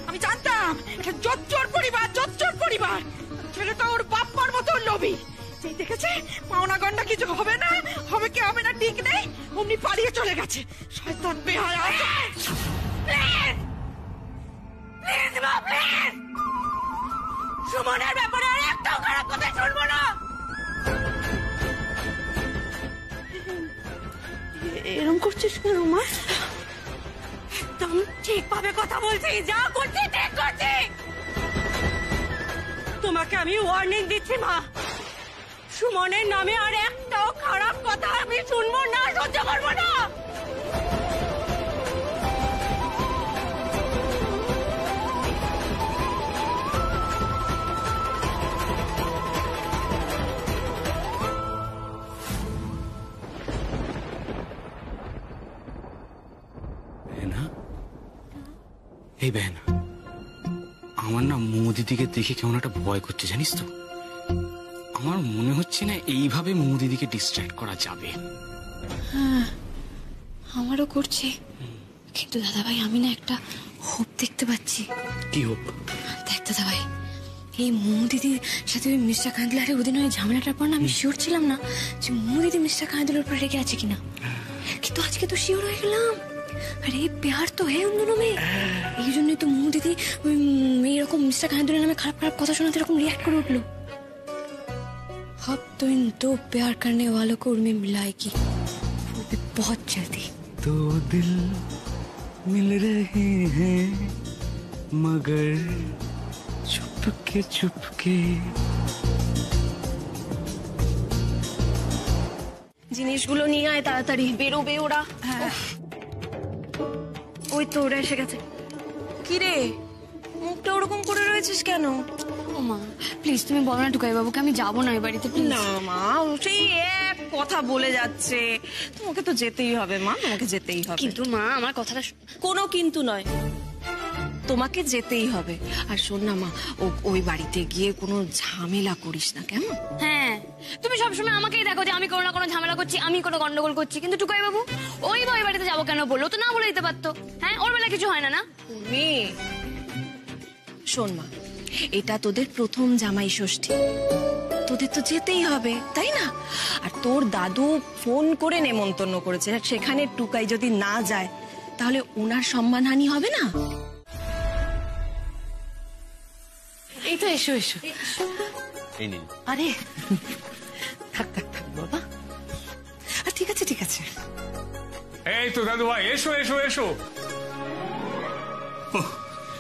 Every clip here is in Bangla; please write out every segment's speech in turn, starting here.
আমি জানতাম এটা জোচ্চোর পরিবার। ছেলেটা ওর বাপ মার মতো লোভী। যেই দেখেছে পাওনা গন্ডা কিছু হবে না ঠিক নেই, অমনি পালিয়ে চলে গেছে। শয়তান বেহায়া। সুমনের ব্যাপারে আর একটাও খারাপ কথা শুনবো না। এরকম করছিস কেন মা? একদম ঠিকভাবে কথা বলছি, যা করছি ঠিক করছি। তোমাকে আমি ওয়ার্নিং দিচ্ছি মা, সুমনের নামে আর একটাও খারাপ কথা আমি শুনবো না, সহ্য করবো না। এই বেন, আমার না মৌদিদিকে দেখে কেমন একটা ভয় করছে জানিস তো। আমার মনে হচ্ছে না এইভাবে মৌদিদিকে ডিস্ট্র্যাক্ট করা যাবে। হ্যাঁ আমারও করছে, কিন্তু দাদা ভাই আমি না একটা হোপ দেখতে পাচ্ছি। কি হোপ? দেখ দাদা ভাই, এই মৌদিদির সাথে ওই মিস্টার কাঁদলারে ওদিন ওই ঝামেলাটার পর না আমি শিওর ছিলাম না যে মৌদিদি মিস্টার কাঁদলার উপর রেগে আছে কিনা, কিন্তু আজকে তো শিওর হয়ে গেলাম। আরে প্যার তো হ্যাঁ উন দোনো মে, এই জন্যই তো মৌদিদি ওই এইরকম মিস্টার কাঁদলার নামে খারাপ খারাপ কথা শোনাতে এরকম রিয়াক্ট করে উঠলো। अब तो इन दो प्यार करने वालों को उर्मी मिलाएगी, वो भी बहुत जल्दी। दो दिल मिल रहे हैं मगर चुपके चुपके। জিনিসগুলো নিয়ে আয় তাড়াতাড়ি, বেরোবে ওরা। ওই তো ওরা এসে গেছে। কি রে, মুখটা ওরকম করে রয়েছিস কেন? ও মা প্লিজ তুমি বলো না টুকাই বাবুকে আমি যাবো না এই বাড়িতে। না মা, সেই এক কথা বলে যাচ্ছে। তোমাকে তো যেতেই হবে মা, তোমাকে যেতেই হবে। কিন্তু মা আমার কথাটা কোনো কিন্তু নয়, তোমাকে যেতেই হবে। আর শোন না মা, ওই বাড়িতে গিয়ে কোনো ঝামেলা করিস না, কেমন? হ্যাঁ তুমি সবসময় আমাকেই দেখো যে আমি কোনো না কোনো ঝামেলা করছি, আমি কোনো গন্ডগোল করছি, কিন্তু টুকাই বাবু ওই বাড়িতে যাবো কেন বললো? তো না বলে দিতে পারতো। হ্যাঁ ওর বেলা কিছু হয় না না? শোন মা, এটা তোদের প্রথম জামাই ষষ্ঠী, তোদের তো যেতেই হবে তাই না? আর তোর দাদু ফোন করে নেমন্তন্ন করেছে, সেখানে টুকাই যদি না যায় তাহলে ওনার সম্মানহানি হবে না? এই তো এসো এসো। আরে থাক থাক থাক বাবা, ঠিক আছে ঠিক আছে। এই তো দাদু ভাই, এসো এসো এসো।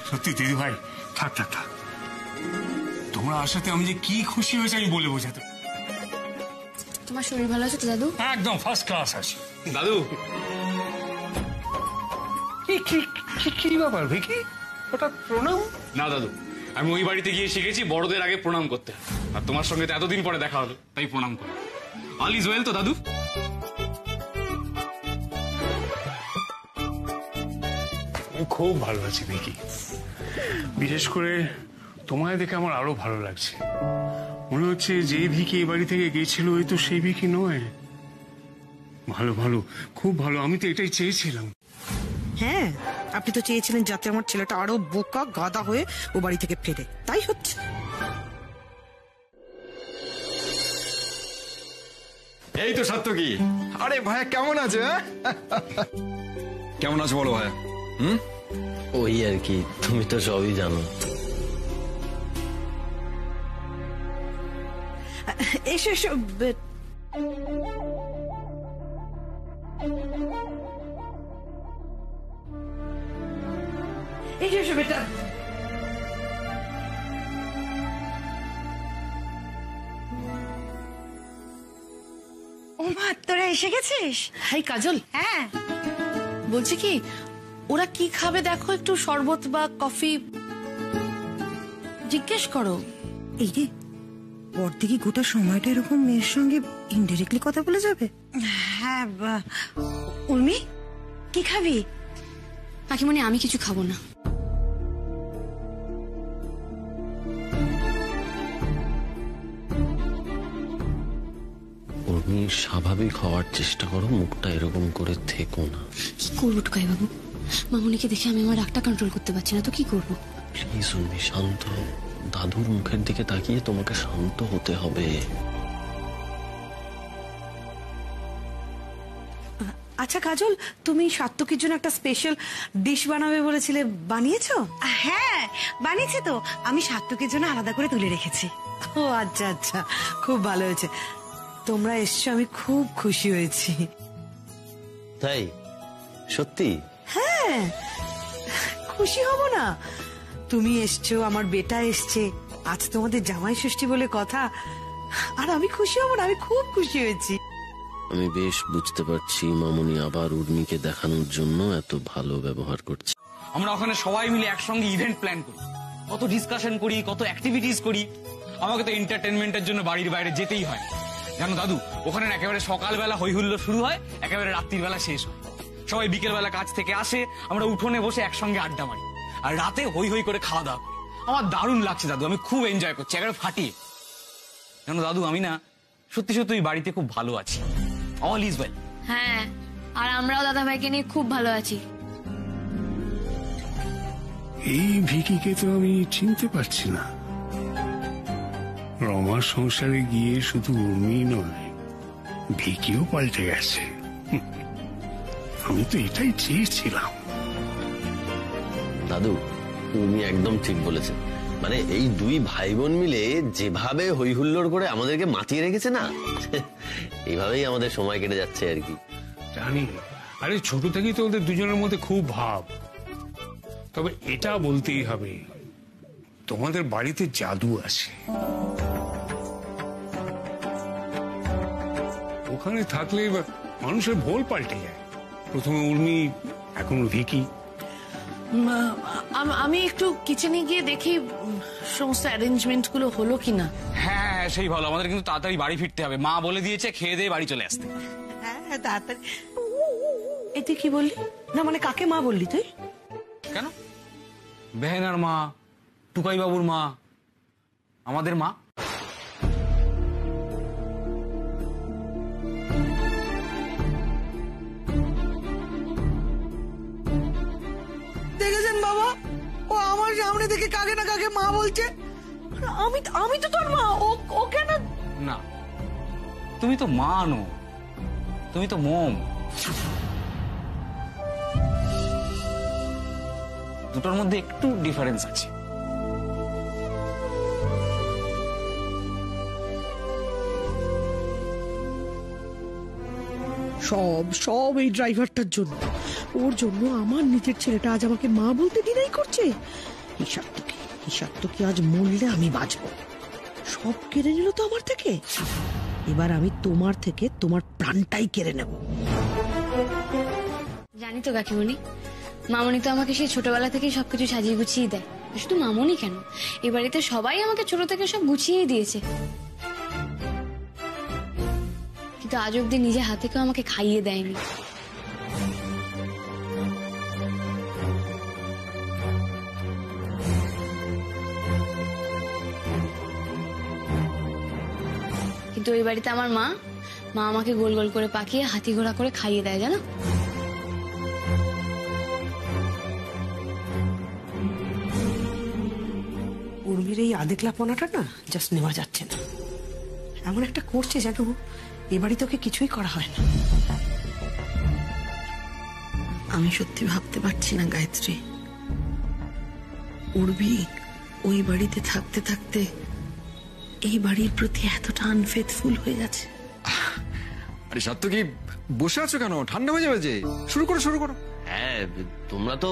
সত্যি দিদি ভাই, থাক থাক থাক, তোমরা আসাতে আমি যে কি খুশি হয়েছে আমি বলে বোঝাতে। তোমার শরীর ভালো আছে তো দাদু? একদম ফার্স্ট ক্লাস আছে দাদু। কি ব্যাপার ভিকি, হঠাৎ প্রণাম? না দাদু, আমি ওই বাড়িতে গিয়ে শিখেছি বড়দের আগে প্রণাম করতে, আর তোমার সঙ্গে তো এতদিন পরে দেখা হলো তাই প্রণাম করি। অল ইজ ওয়েল তো দাদু? খুব ভালো আছি ভিকি, বিশেষ করে তোমায় দেখে আমার আরো ভালো লাগছে। মনে হচ্ছে যে ভিকি এই বাড়ি থেকে গিয়েছিল ওই তো সেই ভিকি নয়। ভালো ভালো, খুব ভালো, আমি তো এটাই চেয়েছিলাম। হ্যাঁ আপনি তো চেয়েছিলেন যাতে আমার ছেলেটা আরো বোকা গাদা হয়ে ও বাড়ি থেকে ফেরে, তাই হচ্ছে। এই তো সাত্তকী। আরে ভাইয়া কেমন আছে? কেমন আছো বলো ভাইয়া? ওই আর কি, তুমি তো সবই জানো। এসো এসো। এসো এসো বেটা। ও মা, তোরা এসে গেছিস? হাই কাজল। হ্যাঁ বলছি কি, ওরা কি খাবে দেখো, একটু শরবত বা কফি জিজ্ঞেস করো। এই রে, পর থেকে গোটা সময়টা এরকম মেয়ের সঙ্গে ইনডিরেক্টলি কথা বলে যাবে? হ্যাঁ উর্মি, কি খাবি? কাকিমণি আমি কিছু খাবো না। উর্মি স্বাভাবিক হওয়ার চেষ্টা করো, মুখটা এরকম করে থেকো না। কি করবো টুকাই বাবু? মামুনিকে দেখে আমি আমার রাগটা কন্ট্রোল করতে পারছি না, তো কি করবো? প্লিজ উর্মি, শান্ত হও। দাদুর মুখের দিকে তাকিয়ে তোমাকে শান্ত হতে হবে। আচ্ছা কাজল, তুমি সাত্তকীর জন্য একটা স্পেশাল ডিশ বানাবে বলেছিলে, বানিয়েছো? হ্যাঁ বানিয়েছে তো, আমি সাত্তকের জন্য আলাদা করে তুলে রেখেছি। ও আচ্ছা আচ্ছা, খুব ভালো হয়েছে। তোমরা এসছো, আমি খুব খুশি হয়েছি। তাই? সত্যি? হ্যাঁ, খুশি হব না? তুমি এসছো, আমার বেটা এসছে, আজ তোমাদের জামাই ষষ্ঠী বলে কথা, আর আমি খুশি হব না? আমি খুব খুশি হয়েছি। আমি বেশ বুঝতে পারছি মামুনি আবার উর্মিকে দেখানোর জন্য এত ভালো ব্যবহার করছে। আমরা ওখানে সবাই মিলে একসঙ্গে ইভেন্ট প্ল্যান করি, কত ডিসকাশন করি, কত অ্যাক্টিভিটিস করি। আমাকে তো এন্টারটেনমেন্টের জন্য বাড়ির বাইরে যেতেই হয়। জানো দাদু, ওখানে একেবারে সকালবেলা হইহুল্লো শুরু হয়, একেবারে রাত্রির বেলা শেষ হয়। সবাই বিকেল বেলা কাজ থেকে আসে, আমরা উঠোনে বসে একসঙ্গে আড্ডা মারি, আর রাতে হই হই করে খাওয়া দাওয়া করি। আমার দারুণ লাগছে দাদু, আমি খুব এনজয় করছি, একেবারে ফাটিয়ে। জানো দাদু, আমি না সত্যি সত্যি ওই বাড়িতে খুব ভালো আছি। All is well. হ্যাঁ, আর আমরাও দাদা ভাইকে নিয়ে খুব ভালো আছি। এই ভিকিকে তো আমি চিনতে পারছি না। রমার সংসারে গিয়ে শুধু উর্মি নয়, ভিকিও পাল্টে গেছে। আমি তো এটাই চেয়েছিলাম। দাদু, উর্মি একদম ঠিক বলেছে। মানে এই দুই ভাই বোন মিলে যেভাবে হই হুল্লোড় করে আমাদেরকে মাতিয়ে রেখেছে না, এইভাবেই আমাদের সময় কেটে যাচ্ছে আর কি। জানি, আরে ছোট থেকেই তো ওদের দুজনের মধ্যে খুব ভাব। তবে এটা বলতেই হবে, তোমাদের বাড়িতে জাদু আছে। ওখানে থাকলে মানুষের ভোল পাল্টে যায়। প্রথমে উর্মি, এখন ভিকি। আমি একটু কিচেনে গিয়ে দেখি সমস্ত অ্যারেঞ্জমেন্ট গুলো হলো কিনা। হ্যাঁ সেই ভালো, আমাদের কিন্তু তাড়াতাড়ি বাড়ি ফিরতে হবে। মা বলে দিয়েছে খেয়ে দিয়ে বাড়ি চলে আসতে। হ্যাঁ তাড়াতাড়ি। এই তুই কি বললি? না মানে কাকে মা বললি তুই? কেন? বেহেনার মা, টুকাই বাবুর মা, আমাদের মা। দেখেছেন বাবা, ও আমার সামনে থেকে কাকে না কাকে মা বলছে। আমি তো তোর মা, ও কেন? না, তুমি তো মা নো, তুমি তো মম। দুটোর মধ্যে একটু ডিফারেন্স আছে। সব এই ড্রাইভারটার জন্য। ওর জন্য আমার নিজের ছেলেটা আজ আমাকে মা বলতে ডিনাই করছে। এই সাত্তকী আজ মরলে আমি বাঁচবো। সব কেড়ে নিল তো আমার থেকে। এবার আমি তোমার থেকে তোমার প্রাণটাই কেড়ে নেব। জানি তো কাকিমণি, মামনি তো আমাকে সেই ছোটবেলা থেকেই সবকিছু সাজিয়ে গুছিয়ে দেয়। শুধু মামনি কেন, এ বাড়িতে সবাই আমাকে ছোট থেকে সব গুছিয়েই দিয়েছে। কিন্তু আজ অব্দি নিজে হাতে কেউ আমাকে খাইয়ে দেয়নি। কিন্তু ওই বাড়িতে আমার মা আমাকে গোল গোল করে পাকিয়ে হাতি ঘোড়া করে খাইয়ে দেয়, জানো? উর্মির এই আদেকলাপনাটা না জাস্ট নেওয়া যাচ্ছে না। এমন একটা করছে জানো, এ বাড়িতে ওকে কিছুই করা হয় না। আমি সত্যি ভাবতে পারছি না গায়ত্রী, উর্মি ওই বাড়িতে থাকতে থাকতে এই বাড়ির প্রতি এতটা আনফেথফুল হয়ে গেছে। আরে সাত্তকী, বসে আছো কেন? ঠান্ডা হয়ে যাবে যে। শুরু করো। হ্যাঁ, তোমরা তো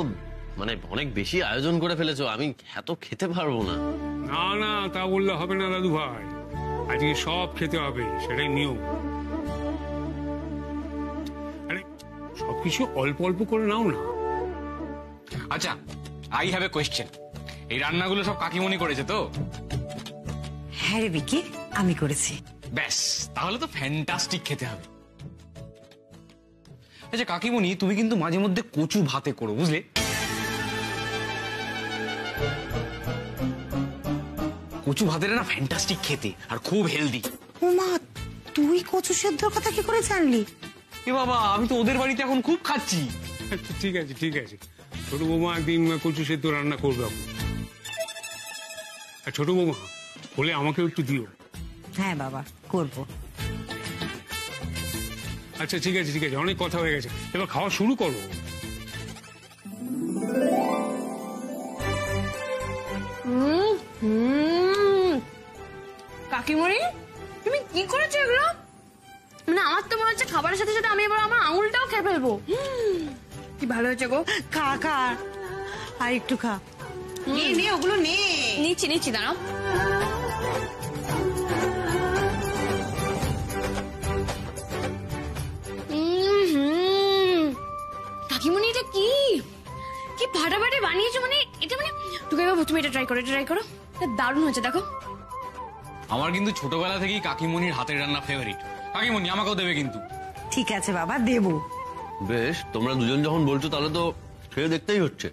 মানে অনেক বেশি আয়োজন করে ফেলেছো, আমি এত খেতে পারবো না। না তা বললে হবে না দাদু ভাই, আজকে সব খেতে হবে, সেটাই নিয়ম। আরে সবকিছু অল্প অল্প করে নাও না। আচ্ছা, আই হ্যাভ এ কোয়েশ্চেন। এই রান্নাগুলো সব কাকিমণি করেছে তো? হ্যাঁ রে বিকি, আমি করেছি। ব্যাস, তাহলে তো ফ্যান্টাস্টিক খেতে হবে। আচ্ছা কাকিমণি, তুমি কিন্তু মাঝে মধ্যে কচু ভাতে করো, বুঝলে? কচু ভাতের না ফ্যান্টাস্টিক খেতে, আর খুব হেলদি। ও মা, তুই কচু সেদ্ধর কথা কি করে জানলি? এ বাবা, আমি তো ওদের বাড়িতে এখন খুব খাচ্ছি। ঠিক আছে ছোট বৌমা একদিন কচু সেদ্ধ রান্না করবে। আর ছোট বৌমা বলে আমাকেও একটু দিও। হ্যাঁ বাবা, করবো। আচ্ছা ঠিক আছে, অনেক কথা হয়ে গেছে, এবার খাওয়া শুরু করো। কাকিমণি, তুমি কি করেছো এগুলো? মানে আমার তো মনে হচ্ছে খাবারের সাথে সাথে আমি এবার আমার আঙুলটাও খেয়ে ফেলবো। কি ভালো হয়েছে গো। খা খা, আর একটু খা। নে ওগুলো নে। নিচ্ছি দাঁড়াও। কাকিমণি, এটা কি কি ফাটাফাটি বানিয়েছো? মানে এটা মানে তুমি এটা ট্রাই করো, এটা দারুণ হয়েছে দেখো। আমার কিন্তু ছোটবেলা থেকেই কাকিমণির হাতের রান্না ফেভারিট। কাকিমণি আমাকেও দেবে কিন্তু। ঠিক আছে বাবা, দেবো। বেশ, তোমরা দুজন যখন বলছো তাহলে তো খেয়ে দেখতেই হচ্ছে।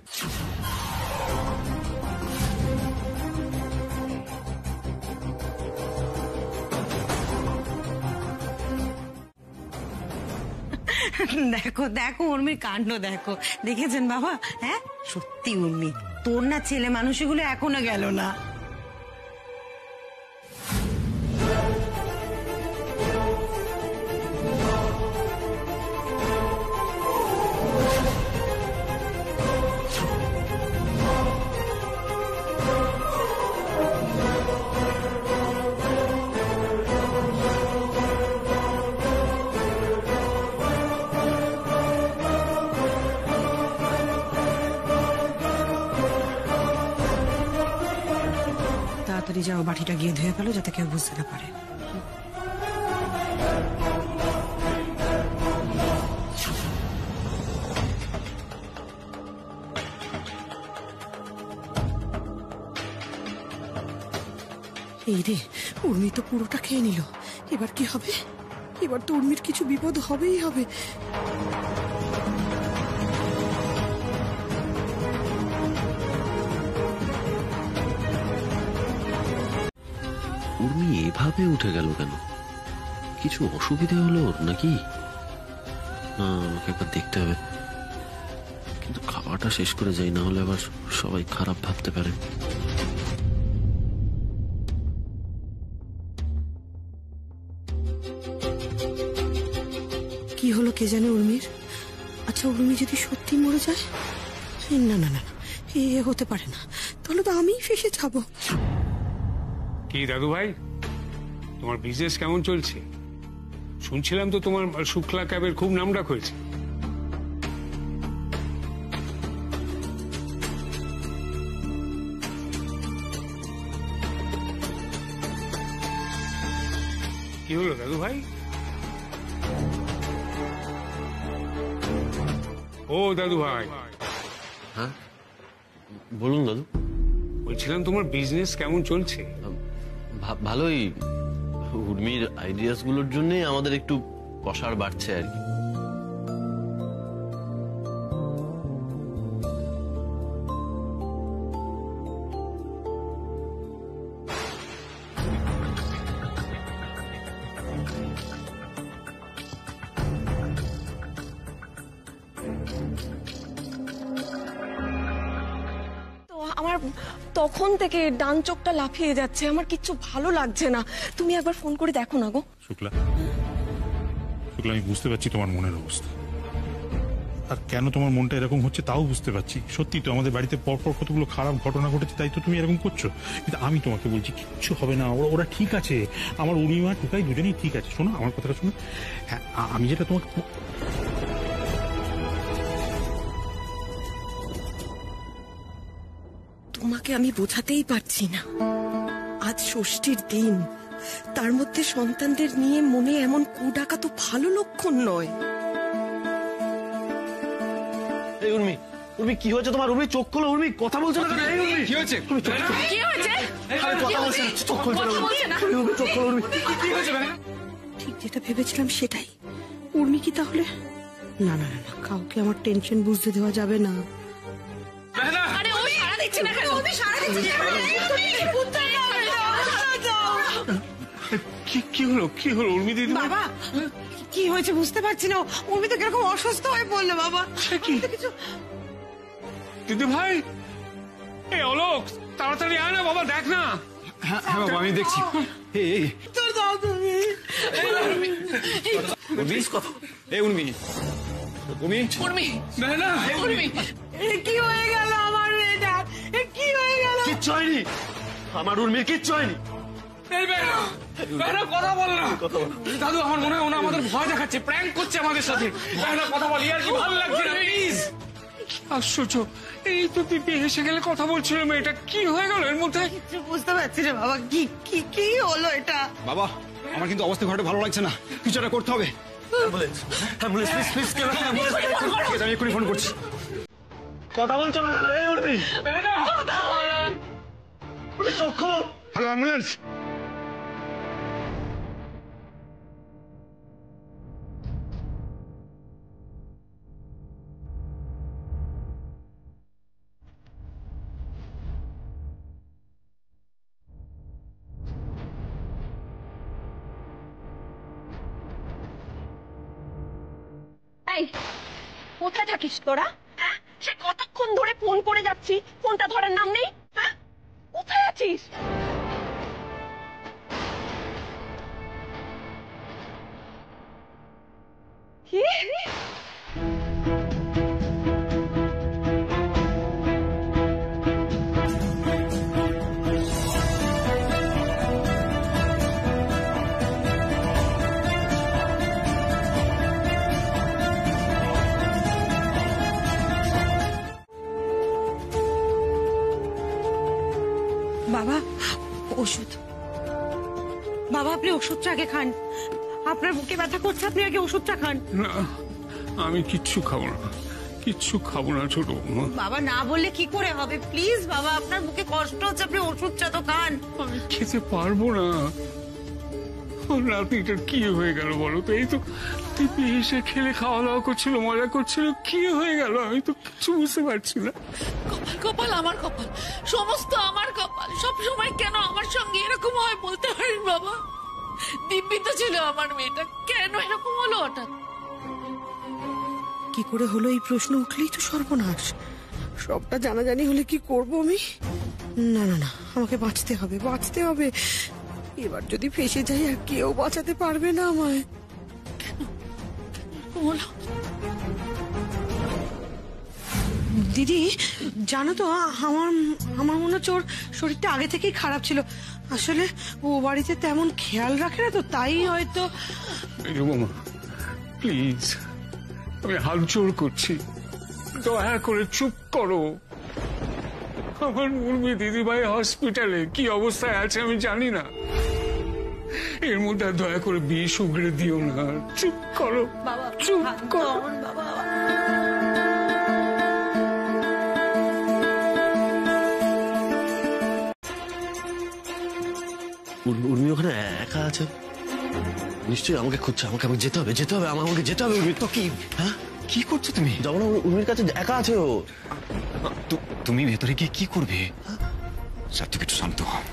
দেখো দেখো উর্মির কাণ্ড দেখো, দেখেছেন বাবা? হ্যাঁ সত্যি উর্মি, তোর না ছেলে মানুষগুলো এখনো গেল না। তাড়াতাড়ি যাও, বাটিটা গিয়ে ধুয়ে ফেলো যাতে কেউ বুঝতে না পারে। এই রে, উর্মি তো পুরোটা খেয়ে নিল, এবার কি হবে? এবার তো উর্মির কিছু বিপদ হবেই হবে। উর্মি এভাবে উঠে গেল কেন? কিছু অসুবিধে হলো ওর নাকি? না, আমাকে একবার দেখতে হবে, কিন্তু খাওয়াটা শেষ করে যাই, না হলে আবার সবাই খারাপ ভাবতে পারে। কি হলো কে জানে উর্মির? আচ্ছা উর্মি যদি সত্যি মরে যায়? না না না, এ হতে পারে না, তাহলে তো আমিই ফেসে যাবো। কি দাদু ভাই, তোমার বিজনেস কেমন চলছে? শুনছিলাম তো তোমার শুক্লা ক্যাবের খুব নামডাক হয়েছে। কি হলো দাদু ভাই? ও দাদু ভাই। হ্যাঁ বলুন দাদু। বলছিলাম তোমার বিজনেস কেমন চলছে? ভালোই। উর্মির আইডিয়াস গুলোর জন্যই আমাদের একটু প্রসার বাড়ছে আর কি। আমার তখন থেকে ডান চোখটা লাফিয়ে যাচ্ছে, আমার কিচ্ছু ভালো লাগছে না। তুমি একবার ফোন করে দেখো না গো। শুক্লা, আমি বুঝতে পারছি তোমার মনের অবস্থা, আর কেন তোমার মনটা এরকম হচ্ছে তাও বুঝতে পারছি। সত্যি তো আমাদের বাড়িতে পরপর কতগুলো খারাপ ঘটনা ঘটেছে, তাই তো তুমি এরকম করছো। কিন্তু আমি তোমাকে বলছি কিচ্ছু হবে না, ওরা ঠিক আছে। আমার উর্মিমা টুকাই দুজনেই ঠিক আছে। শোনো আমার কথাটা শোনো। হ্যাঁ, আমি যেটা তোমাকে তোমাকে আমি বোঝাতেই পারছি না, আজ ষষ্ঠীর দিন, তার মধ্যে সন্তানদের নিয়ে মনে এমন কুডাকা তো ভালো লক্ষণ নয়। উর্মি, উর্মি কি হয়েছে তোমার? উর্মি চোখ খোলো, উর্মি কথা বলছো না কেন? কি হয়েছে? কি হয়েছে? কথা বলছে না, চোখ খুলছে না। উর্মি চোখ খোলো, উর্মি। কি হয়েছে? ঠিক যেটা ভেবেছিলাম সেটাই। উর্মি কি তাহলে? না না না, কাউকে আমার টেনশন বুঝতে দেওয়া যাবে না। আরে ও সারা দিচ্ছে না কেন? কি হলো উর্মি দিদি? বাবা কি হয়েছে বুঝতে পারছি না, উর্মি তো কিরকম অসুস্থ হয়ে পড়লো বাবা। কিছু দিদি ভাই, এই অলোক, তাড়াতাড়ি আয় না বাবা, দেখ না। হ্যাঁ বাবা, আমি দেখছি। এই তোর দাও তুমি। উর্মি, না না কি হয়ে গেল আমার মেয়েটা? কি হয়ে গেল? কিচ্ছু হয়নি, আমার উর্মির কিচ্ছু হয়নি। এই বেটা, বেটা কথা বল না। দাদু, আমার মনে হয় ওনা আমাদের ভয় দেখাচ্ছে, প্র্যাঙ্ক করছে আমাদের সাথে। বেটা কথা বল, ইয়ার কি ভালো লাগছে না, প্লিজ। আশ্চর্য, এই তো দিদি হেসে গেলে কথা বলছিল, মেয়েটা কি হয়ে গেল এর মধ্যে? কিছু বুঝতে পারছি না বাবা, কি কি কি হলো এটা? বাবা, আমার কিন্তু অবস্থা ঘরে ভালো লাগছে না, কিছু একটা করতে হবে। অ্যাম্বুলেন্স, প্লিজ প্লিজ, আমি এক্ষুনি ফোন করছি। কথা বলছো না? এই উর্মি, হ্যালো, অ্যাম্বুলেন্স। এই, কোথায় থাকিস তোরা? হ্যাঁ, সে কতক্ষণ ধরে ফোন করে যাচ্ছি, ফোনটা ধরার নাম নেই। হ্যাঁ, কোথায় আছিস? কি? বাবা, ওষুধ। বাবা, আপনি ওষুধটা আগে খান। আপনার বুকে ব্যথা করছে, আপনি আগে ওষুধটা খান। না, আমি কিচ্ছু খাবো না, কিচ্ছু খাবো না ছোট বৌমা। বাবা, না বললে কি করে হবে? প্লিজ বাবা, আপনার বুকে কষ্ট হচ্ছে, আপনি ওষুধটা তো খান। আমি খেতে পারবো না। রাত্রিটার কি হয়ে গেল বলো তো? এই তো দিদি এসে খেলে খাওয়া দাওয়া করছিল, মজা করছিল, কি হয়ে গেল আমি তো কিছু বুঝতে পারছি না। কপাল কপাল আমার কপাল, সমস্ত আমার কপাল। সব সময় কেন আমার সঙ্গে এরকম হয় বলতে পারেন বাবা? দিব্যি তো ছিল আমার মেয়েটা, কেন এরকম হলো হঠাৎ? কি করে হলো এই প্রশ্ন উঠলেই তো সর্বনাশ। সবটা জানাজানি হলে কি করব আমি? না না না, আমাকে বাঁচতে হবে, বাঁচতে হবে। এবার যদি ফেসে যাই আর কেউ বাঁচাতে পারবে না আমায়। হলো দিদি, জানো তো, আমার মনে হচ্ছে ওর শরীরটা আগে থেকেই খারাপ ছিল। আসলে ও বাড়িতে তেমন খেয়াল রাখে না তো, তাই হয়তো। বৌমা প্লিজ, আমি হাত জোড় করছি, দয়া করে চুপ করো। আমার উর্মি দিদিভাই হসপিটালে, কি অবস্থায় আছে আমি জানি না। এর মধ্যে আর দয়া করে বিষ উগড়ে দিও না, চুপ করো, চুপ করো। উর্মি ওখানে একা আছে, নিশ্চয়ই আমাকে খুঁজছে। আমাকে যেতে হবে, যেতে হবে, আমাকে যেতে হবে। উর্মি তো কি, হ্যাঁ কি করছো তুমি? যাবো না, উর্মির কাছে একা আছে ও। তুমি ভেতরে গিয়ে কি করবে? সাত্তু, একটু শান্ত হও।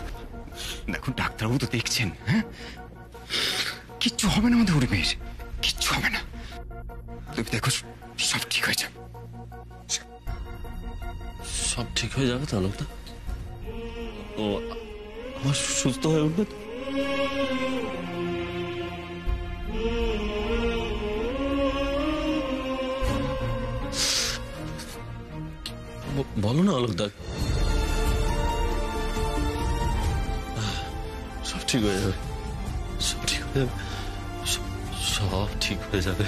দেখো, ডাক্তারবাবু তো দেখছেন। হ্যাঁ, কিচ্ছু হবে না আমাদের উর্মির, কিচ্ছু হবে না। তুমি দেখো, সব ঠিক হয়ে যাবে। সব ঠিক হয়ে যাবে তাহলে তো? ও আমার সুস্থ হয়ে উঠবে তো? বলো না আলোক দা, সব ঠিক হয়ে যাবে, সব ঠিক হয়ে যাবে, সব ঠিক হয়ে যাবে,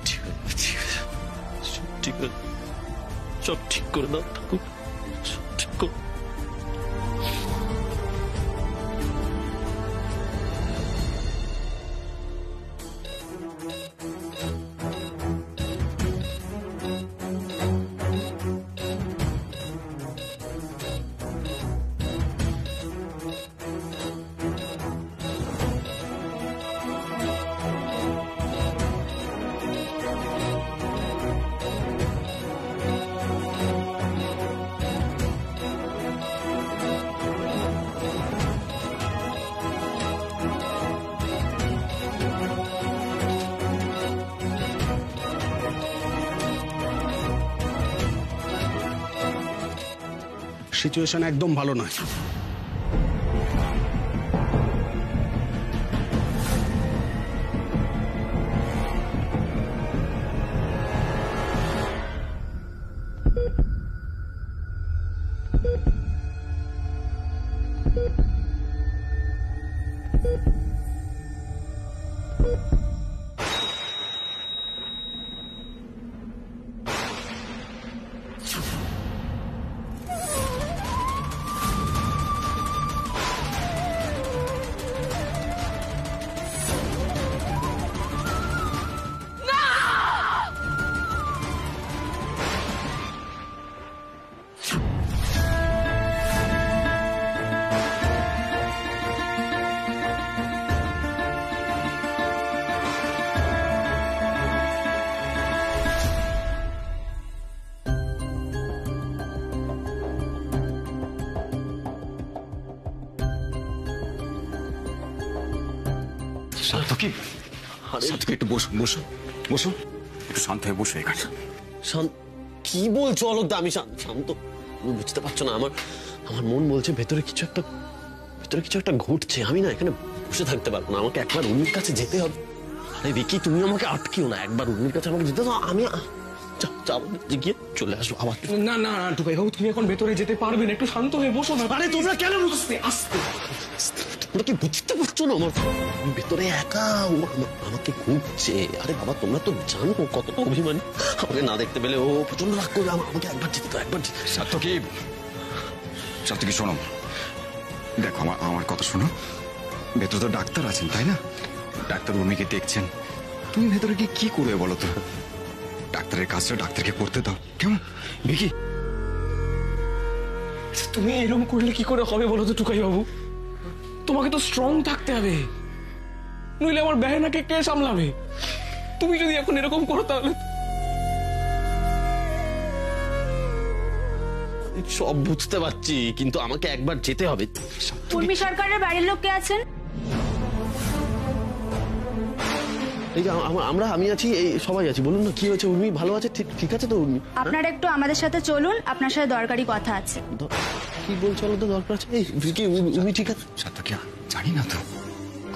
ঠিক হয়ে যাবে, ঠিক হয়ে যাবে, সব ঠিক হয়ে, সব ঠিক করে দাও ঠাকুর, সব ঠিক করে। সিচুয়েশন একদম ভালো নয়। সার্থকী, সার্থকী একটু বসো বসো বসো, একটু শান্ত হয়ে বসো এখানে। কি বলছো অলোকদা? আমি শান্ত, তুমি বুঝতে পারছো না? আমার মন বলছে ভেতরে কিছু একটা ঘটছে। আমি না এখানে বসে থাকতে পারবো না, আমাকে একবার উর্মির কাছে যেতে হবে। আরে ভিকি, তুমি আমাকে আটকিও না, একবার উর্মির কাছে আমাকে যেতে দাও। আমি গিয়ে চলে আসবো আবার। না না টুকাই বাবু, তুমি এখন ভেতরে যেতে পারবে না, একটু শান্ত হয়ে বসো না। আরে তোমরা কেন আস্তে তোমরা কি বুঝতে পারছো না? আমার ভেতরে একা, ও আমাকে খুঁজছে। আরে বাবা, তোমরা তো জানো কতটা অভিমানী। আমাকে না দেখতে পেলে ও প্রচন্ড রাগ করবে। আমাকে একবার যেতে দাও, একবার। সার্থকী, শোনো, দেখো আমার কথা শোনো। ভেতরে তো ডাক্তার আছেন, তাই না? ডাক্তার উর্মিকে দেখছেন। তুমি ভেতরে গিয়ে কি করবে বলো তো? ডাক্তারের কাজটা ডাক্তারকে করতে দাও, কেমন? ভিকি, তুমি এরকম করলে কি করে হবে বলো তো টুকাই বাবু? তোমাকে তো স্ট্রং থাকতে হবে, নইলে আমার বেহানাকে কে সামলাবে? তুমি যদি এখন এরকম করো তাহলে। সব বুঝতে পারছি, কিন্তু আমাকে একবার যেতে হবে। উর্মি সরকারের বাড়ির লোক কে আছেন? এই যে আমি আছি, এই সবাই আছি। বলুন না, কি হয়েছে? উর্মি ভালো আছে? ঠিক আছে তো উর্মি? আপনারা একটু আমাদের সাথে চলুন, আপনার সাথে দরকারি কথা আছে। কি বলছো? তো দরকার আছে? এই ভিকি, উর্মি ঠিক আছে? সার্থকী, জানি না তো,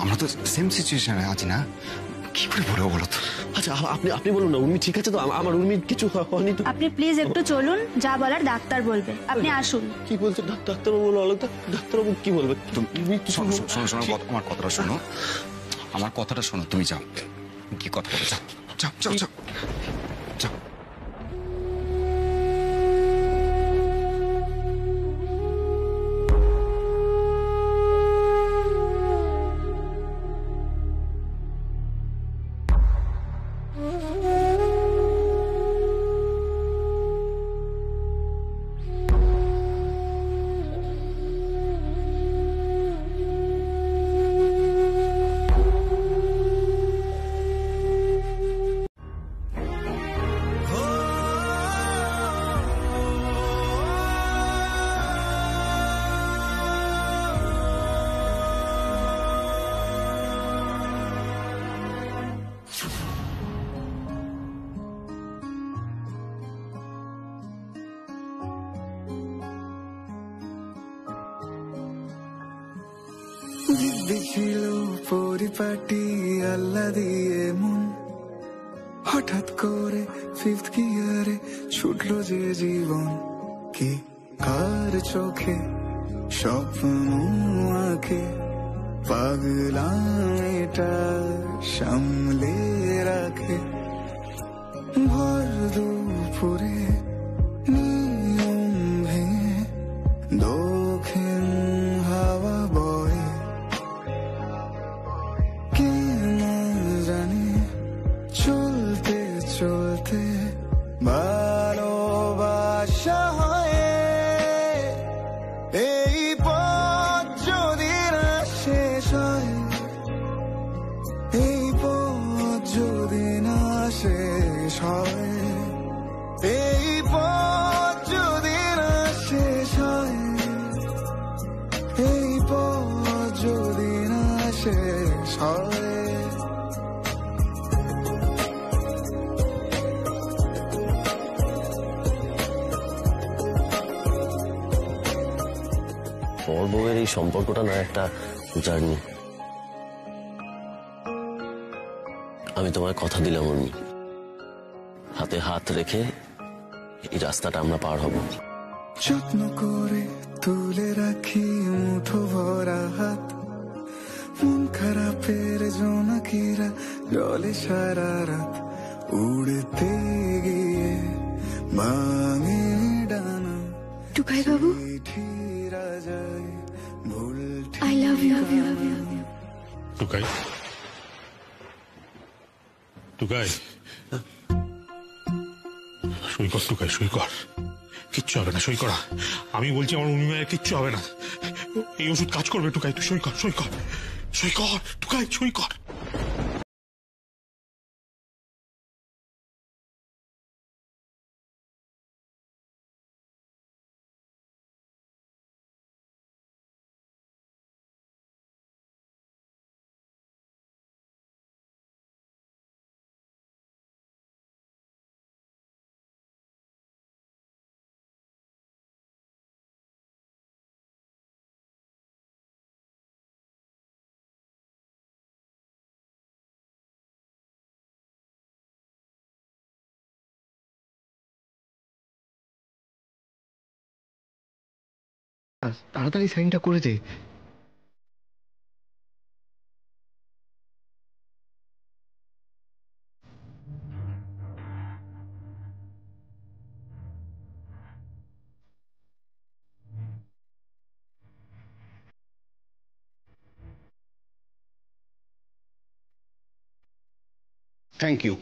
আমরা তো সেম সিচুয়েশনে আছি না, কি করে বলবো বলো তো? আচ্ছা, আপনি বলুন না, উর্মি ঠিক আছে তো? আমার উর্মির কিছু হয়নি তো? আপনি প্লিজ একটু চলুন, যা বলার ডাক্তার বলবে। আপনি আসুন। কি বলছে ডাক্তারবাবু? বলো অলোকদা, ডাক্তারবাবু কি বলবে? শোনো, আমার কথাটা শোনো, আমার কথাটা শোনো। তুমি যাও, কি কথা বলে, যাও যাও যাও যাও যাও। দিব্যি ছিল পরিপাটি আল্লাহ দিয়ে মন, হঠাৎ করে ফিফথ গিয়ারে ছুটলো যে জীবন। কি কার চোখে স্বপ্ন আঁকে, পাগলাম এটা সামলে রাখে। ভর দুপুরে নিয়ম ভেঙে দক্ষিণ হাওয়া বয়, কে না জানে চলতে চলতে ভালোবাসা হয়। এই পথ যদি না শেষ হয়, এই পথ যদি না শেষ হয়, এই পথ যদি না শেষ হয়, এই পথ যদি না শেষ হয়। বর বউয়ের এই সম্পর্কটা না একটা জার্নি। আমি তোমায় কথা দিলাম উর্মি, হাতে হাত রেখে এই রাস্তাটা আমরা পার হব। যত্ন করে তুলে রাখি মুঠো ভরা হাত, মন খারাপের জোনাকিরা জলে সারা রাত, উড়তে গিয়ে ভাঙে ডানা। টুকাই বাবু, I love you. Tukai, Tukai, সই কর টুকাই, সই কর। কিচ্ছু হবে না, সই করা। আমি বলছি আমার উর্মিমায়ের কিচ্ছু হবে না। এই ওষুধ কাজ করবে টুকাই, তুই সই কর, সই কর, সই কর টুকাই, সই কর। তাড়াতাড়ি সাইনটা করে দে। Thank you.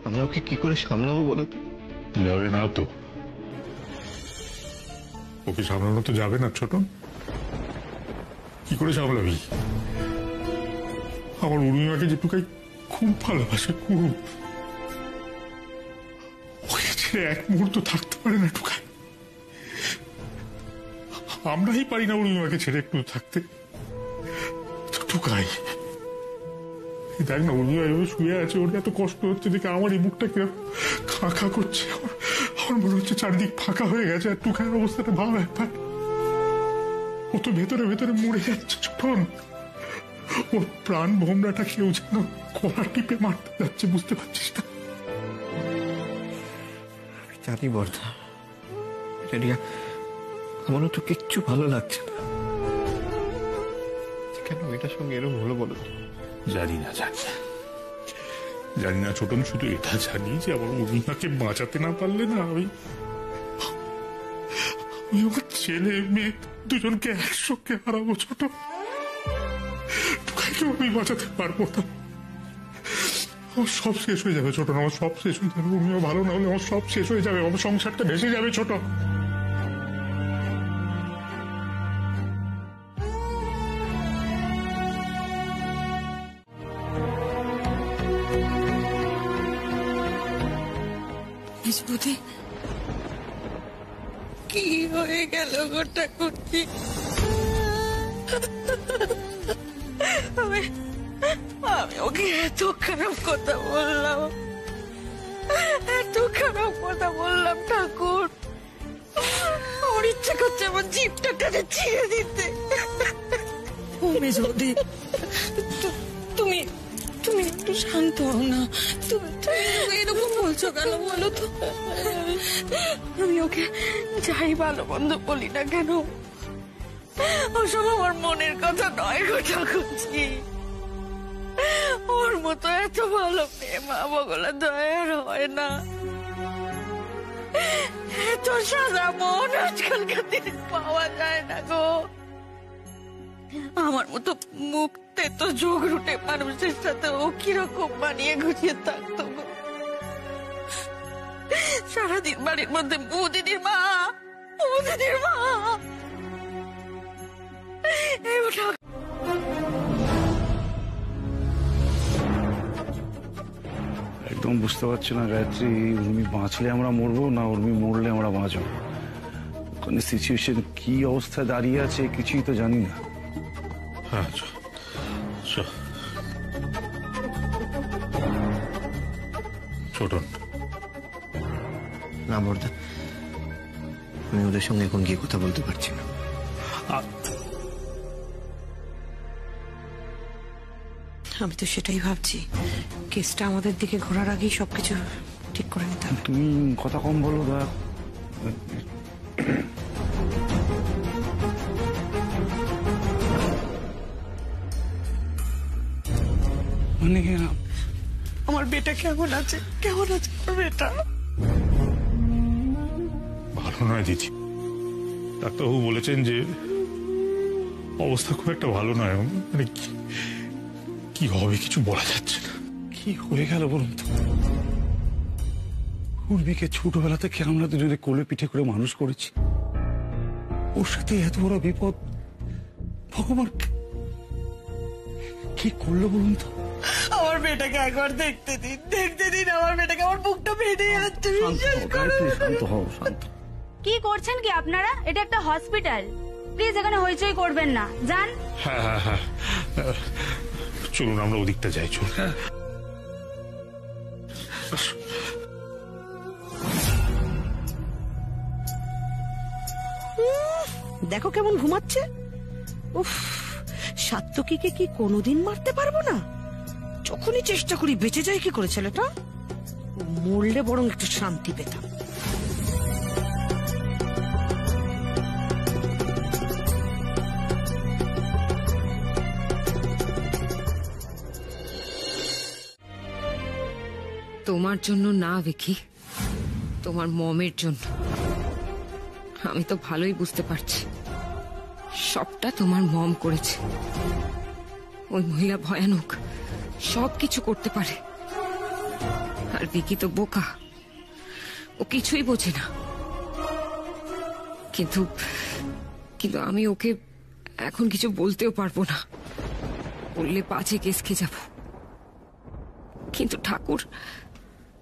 আমরা ওকে কি করে সামলাবো বলো তো? যাবে না তো, ওকে সামলানো তো যাবে না ছোট। কি করে সামলাবি? আমার উর্মিমাকে যে টুকাই খুব ভালোবাসে, খুব। ওকে ছেড়ে এক মুহূর্ত থাকতে পারে না টুকাই। আমরাই পারি না উর্মিমাকে ছেড়ে একটু থাকতে। টুকাই দেখ না, উর্মিমা এভাবে শুয়ে আছে, ওর এত কষ্ট হচ্ছে দেখে আমার এই বুকটা কিরকম খা খা করছে। আমার মনে হচ্ছে চারদিক ফাঁকা হয়ে গেছে। আর টুকাইয়ের অবস্থাটা ভাব একবার, ও তো ভেতরে ভেতরে মরে যাচ্ছে ছোটন। ওর প্রাণ ভোমরাটা কেউ যেন কড়া টিপে মারতে যাচ্ছে, বুঝতে পারছিস না? জানি বর্ধা, আমারও তো কিচ্ছু ভালো লাগছে না। কেন এটার সঙ্গে এরকম হলো বলো? জানি না, জানি না ছোটন। শুধু এটা জানি যে আমার উর্মিমাকে বাঁচাতে না পারলে না আমি আমার ছেলে মেয়ে দুজনকে একসঙ্গে হারাবো ছোট। টুকাইকে আমি বাঁচাতে পারবো না। আমার সব শেষ হয়ে যাবে ছোট, আমার সব শেষ হয়ে যাবে। উর্মিমা ভালো না হলে আমার সব শেষ হয়ে যাবে, আমার সংসারটা ভেসে যাবে ছোট। কি হয়ে গেল গোটা করছি? আমি ওকে এত খারাপ কথা বললাম, ঠাকুর। আমার ইচ্ছা করছে আমার জিভটা টেনে ছিঁড়ে দিতে। তুমি তুমি একটু শান্ত হও না। তুমি এরকম বলছো কেন বলো তো? আমি ওকে যাই ভালো মন্দ বলি না কেন, ওসব আমার মনের কথা নয় গো ঠাকুরজি। ওর মতো এত ভালো মেয়ে মা বগলা দয়ার হয় না। এত সাদা মন আজকালকার দিনে পাওয়া যায় না গো। আমার মতো মুক্তে তো যোগ রুটে মানুষের সাথে ও কিরকম মানিয়ে গুছিয়ে থাকতো গো। সারাদিন বাড়ির মধ্যে বৌদিদির মা ও দিদির মা এই ওঠা। একদম বুঝতে পারছি না গায়ত্রী, উর্মি বাঁচলে আমরা মরবো না উর্মি মরলে আমরা বাঁচবো। ওখানে সিচুয়েশন কি অবস্থায় দাঁড়িয়ে আছে কিছুই তো জানি না। হ্যাঁ ছোটন, না বর্দা, আমি ওদের সঙ্গে এখন গিয়ে কথা বলতে পারছি না। আমি তো সেটাই ভাবছি, কেসটা আমাদের দিকে ঘোরার আগেই সবকিছু ঠিক করে নিতে হবে। তুমি কথা কম বলো দা। মানে আমার বেটা কেমন আছে, কেমন আছে আমার বেটা? ভালো নয় দিদি, ডাক্তারবাবু বলেছেন যে অবস্থা খুব একটা ভালো নয়। মানে কি হবে কিছু বলা যাচ্ছে না। কি হয়ে গেল বলুন তো? উর্মিকে ছোটবেলা থেকে আমরা দুজনে কোলে পিঠে করে মানুষ করেছি, ওর সাথে এত বড় বিপদ ভগবান কি করলো বলুন তো? আমার বেটাকে একবার দেখতে দিন, আমার বেটাকে, আমার বুকটা ফেটে যাচ্ছে। শান্ত হও, শান্ত। কি করছেন কি আপনারা? এটা একটা হসপিটাল, প্লিজ এখানে হইচই করবেন না, যান। হ্যাঁ চলুন আমরা ওদিকটা যাই, চলুন। দেখো কেমন ঘুমাচ্ছে। উফ, সাত্তকীকে কি কোনোদিন মারতে পারবো না? যখনই চেষ্টা করি বেঁচে যায় কি করে ছেলেটা। মরলে বরং একটু শান্তি পেতাম। তোমার জন্য না ভিকি, তোমার মমের জন্য। আমি তো ভালোই বুঝতে পারছি সবটা তোমার মম করেছে। ওই মহিলা ভয়ানক, সবকিছু করতে পারে। আর ভিকি তো বোকা, ও কিছুই বোঝে না। কিন্তু আমি ওকে এখন কিছু বলতেও পারবো না, বললে বাজে কেস খেয়ে যাব। কিন্তু ঠাকুর,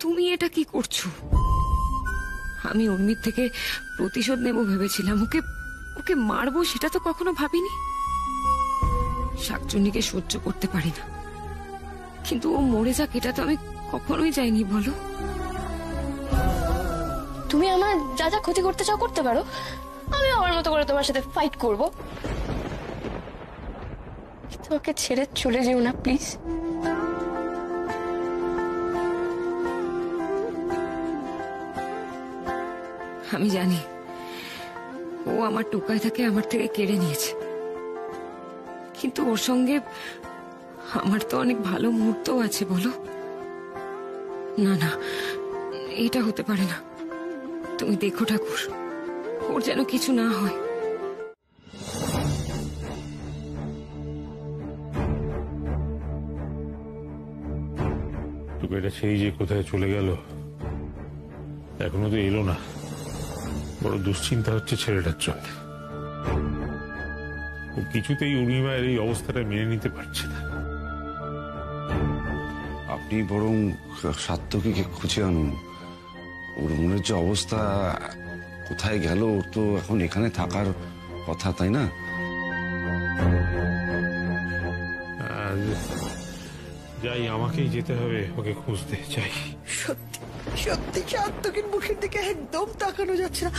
তুমি এটা কি করছো? আমি উর্মির থেকে প্রতিশোধ নেব ভেবেছিলাম, ওকে মারবো সেটা তো কখনো ভাবিনি। শাকচুন্নিকে সহ্য করতে পারি না, কিন্তু ও মরে যাক এটা তো আমি কখনোই চাইনি। বলো, তুমি আমার যা যা ক্ষতি করতে চাও করতে পারো, আমি আমার মতো করে তোমার সাথে ফাইট করব। তোমাকে ছেড়ে চলে যেও না প্লিজ। আমি জানি ও আমার টোকায় থাকে আমার থেকে কেড়ে নিয়েছে, কিন্তু ওর সঙ্গে আমার তো অনেক ভালো মুহূর্তও আছে। বলো, না না, এটা হতে পারে না। তুমি দেখো ঠাকুর, ওর যেন কিছু না হয়। এটা সেই যে কোথায় চলে গেল, এখনো তো এলো না। বড় দুশ্চিন্তা হচ্ছে ছেলেটার জন্য। ও কিছুতেই উর্মিমায়ের এই অবস্থাটা মেনে নিতে পারছে না। আপনি বরং সাত্তকীকে খুঁজে আনুন। ওর মনের যে অবস্থা, কোথায় গেল? ওর তো এখন এখানে থাকার কথা, তাই না? যাই, আমাকেই যেতে হবে ওকে খুঁজতে। চাই সত্যি সত্যি সাত্তকীর মুখের দিকে একদম তাকানো যাচ্ছে না।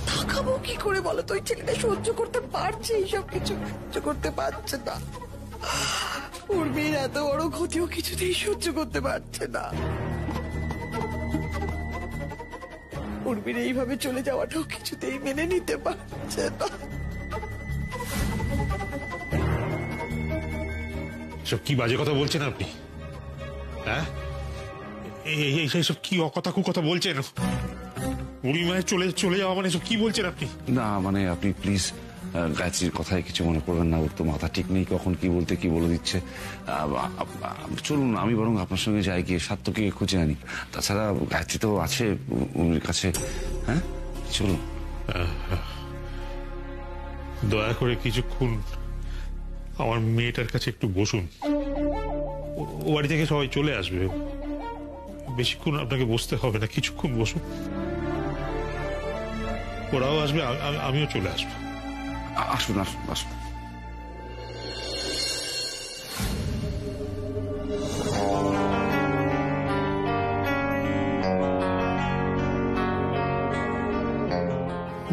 তাকাবো কি করে বলো তো? ওই ছেলেটা সহ্য করতে পারছে, এইসব কিছু সহ্য করতে পারছে না। উর্মির এত বড় ক্ষতিও কিছুতেই সহ্য করতে পারছে না। উর্মির এইভাবে চলে যাওয়াটাও কিছুতেই মেনে নিতে পারছে না। সব কি বাজে কথা বলছেন আপনি? হ্যাঁ, এইসব কি অকথা কুকথা বলছেন? উর্মিমায়ের চলে যাওয়া মানে সব কি বলছেন আপনি? না মানে আপনি প্লিজ গায়ত্রীর কথায় কিছু মনে করবেন না। ওর তো মাথা ঠিক নেই, কখন কি বলতে কি বলে দিচ্ছে। চলুন, আমি বরং আপনার সঙ্গে যাই, গিয়ে সাত্তকীকে খুঁজে আনি। তাছাড়া গায়ত্রী তো আছে উর্মির কাছে। হ্যাঁ, চলুন। দয়া করে কিছুক্ষণ আমার মেয়েটার কাছে একটু বসুন। ও বাড়ি থেকে সবাই চলে আসবে, বেশিক্ষণ আপনাকে বসতে হবে না, কিছুক্ষণ বসুন। ওরাও আসবে, আমিও চলে আসবো। আসুন আসুন আসুন।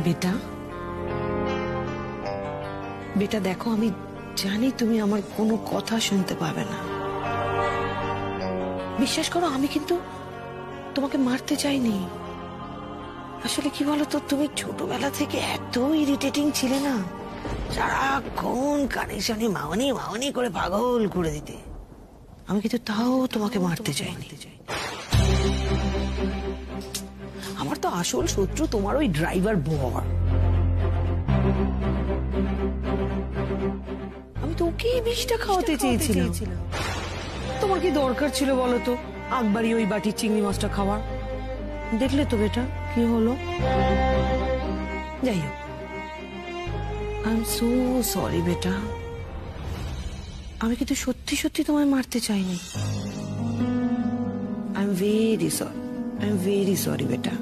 বেটা, বেটা দেখো, আমি জানি তুমি আমার কোনো কথা শুনতে পাবে না। বিশ্বাস করো, আমি কিন্তু তোমাকে মারতে চাইনি। আসলে কি বলতো, তুমি ছোটবেলা থেকে এত ইরিটেটিং ছিলে না, সারাক্ষণ কানেকশনে মাওনি মাওনি করে পাগল করে দিতে। আমি কিন্তু তাও তোমাকে মারতে চাইনি। আমার তো আসল শত্রু তোমার ওই ড্রাইভার বর। আমি তো ওকে বিষটা খাওয়াতে চেয়েছিলাম। তোমার কি দরকার ছিল বলো তো আকবারই ওই বাটির চিংড়ি মাছটা খাওয়ার? দেখলে তো বেটা কি হলো। যাই হোক, আই এম সো সরি বেটা। আমি কিন্তু সত্যি সত্যি তোমায় মারতে চাইনি। I am very sorry, I am very sorry বেটা।